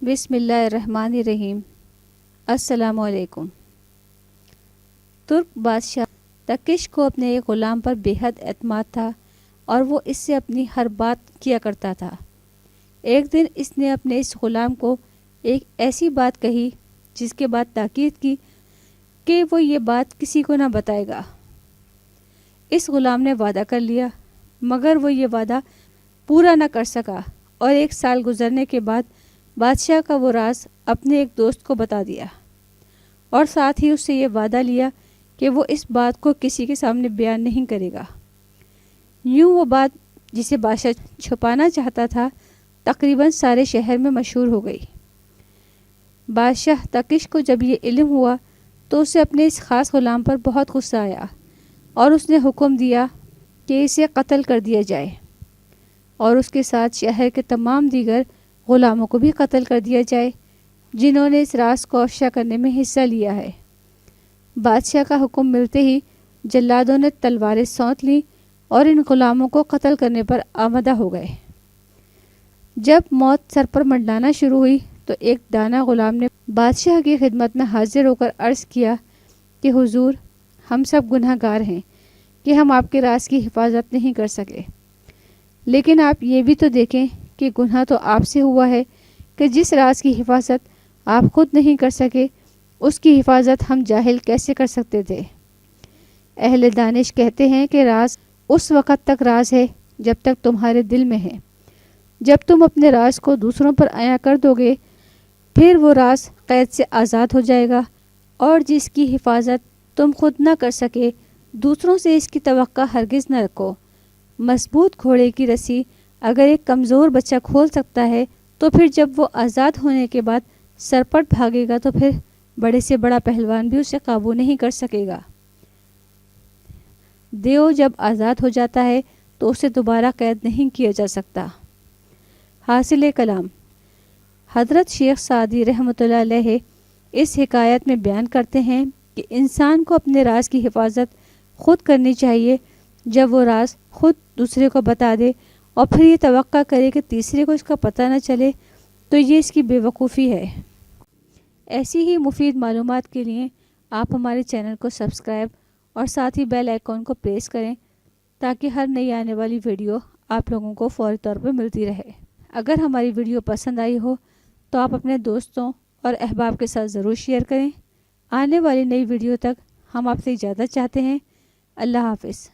بسم اللہ الرحمن الرحیم۔ السلام علیکم۔ ترک بادشاہ تکش کو اپنے ایک غلام پر بے حد اعتماد تھا اور وہ اس سے اپنی ہر بات کیا کرتا تھا۔ ایک دن اس نے اپنے اس غلام کو ایک ایسی بات کہی جس کے بعد تاکید کی کہ وہ یہ بات کسی کو نہ بتائے گا۔ اس غلام نے وعدہ کر لیا، مگر وہ یہ وعدہ پورا نہ کر سکا اور 1 سال گزرنے کے بعد بادشاہ کا وہ راز اپنے ایک دوست کو بتا دیا اور ساتھ ہی اس سے یہ وعدہ لیا کہ وہ اس بات کو کسی کے سامنے بیان نہیں کرے گا۔ یوں وہ بات جسے بادشاہ چھپانا چاہتا تھا تقریباً سارے شہر میں مشہور ہو گئی۔ بادشاہ تکش کو جب یہ علم ہوا تو اسے اپنے اس خاص غلام پر بہت غصہ آیا اور اس نے حکم دیا کہ اسے قتل کر دیا جائے اور اس کے ساتھ شہر کے تمام دیگر غلاموں کو بھی قتل کر دیا جائے جنہوں نے اس راز کو افشا کرنے میں حصہ لیا ہے۔ بادشاہ کا حکم ملتے ہی جلادوں نے تلواریں سونت لیں اور ان غلاموں کو قتل کرنے پر آمادہ ہو گئے۔ جب موت سر پر منڈلانا شروع ہوئی تو ایک دانا غلام نے بادشاہ کی خدمت میں حاضر ہو کر عرض کیا کہ حضور، ہم سب گناہ گار ہیں کہ ہم آپ کے راز کی حفاظت نہیں کر سکے، لیکن آپ یہ بھی تو دیکھیں کہ گناہ تو آپ سے ہوا ہے کہ جس راز کی حفاظت آپ خود نہیں کر سکے اس کی حفاظت ہم جاہل کیسے کر سکتے تھے۔ اہل دانش کہتے ہیں کہ راز اس وقت تک راز ہے جب تک تمہارے دل میں ہے۔ جب تم اپنے راز کو دوسروں پر عیاں کر دو گے پھر وہ راز قید سے آزاد ہو جائے گا، اور جس کی حفاظت تم خود نہ کر سکے دوسروں سے اس کی توقع ہرگز نہ رکھو۔ مضبوط گھوڑے کی رسی اگر ایک کمزور بچہ کھول سکتا ہے تو پھر جب وہ آزاد ہونے کے بعد سرپٹ بھاگے گا تو پھر بڑے سے بڑا پہلوان بھی اسے قابو نہیں کر سکے گا۔ دیو جب آزاد ہو جاتا ہے تو اسے دوبارہ قید نہیں کیا جا سکتا۔ حاصل کلام، حضرت شیخ سعدی رحمۃ اللہ علیہ اس حکایت میں بیان کرتے ہیں کہ انسان کو اپنے راز کی حفاظت خود کرنی چاہیے۔ جب وہ راز خود دوسرے کو بتا دے اور پھر یہ توقع کرے کہ تیسرے کو اس کا پتہ نہ چلے تو یہ اس کی بے وقوفی ہے۔ ایسی ہی مفید معلومات کے لیے آپ ہمارے چینل کو سبسکرائب اور ساتھ ہی بیل آئیکن کو پریس کریں تاکہ ہر نئی آنے والی ویڈیو آپ لوگوں کو فوری طور پر ملتی رہے۔ اگر ہماری ویڈیو پسند آئی ہو تو آپ اپنے دوستوں اور احباب کے ساتھ ضرور شیئر کریں۔ آنے والی نئی ویڈیو تک ہم آپ سے اجازت چاہتے ہیں۔ اللہ حافظ۔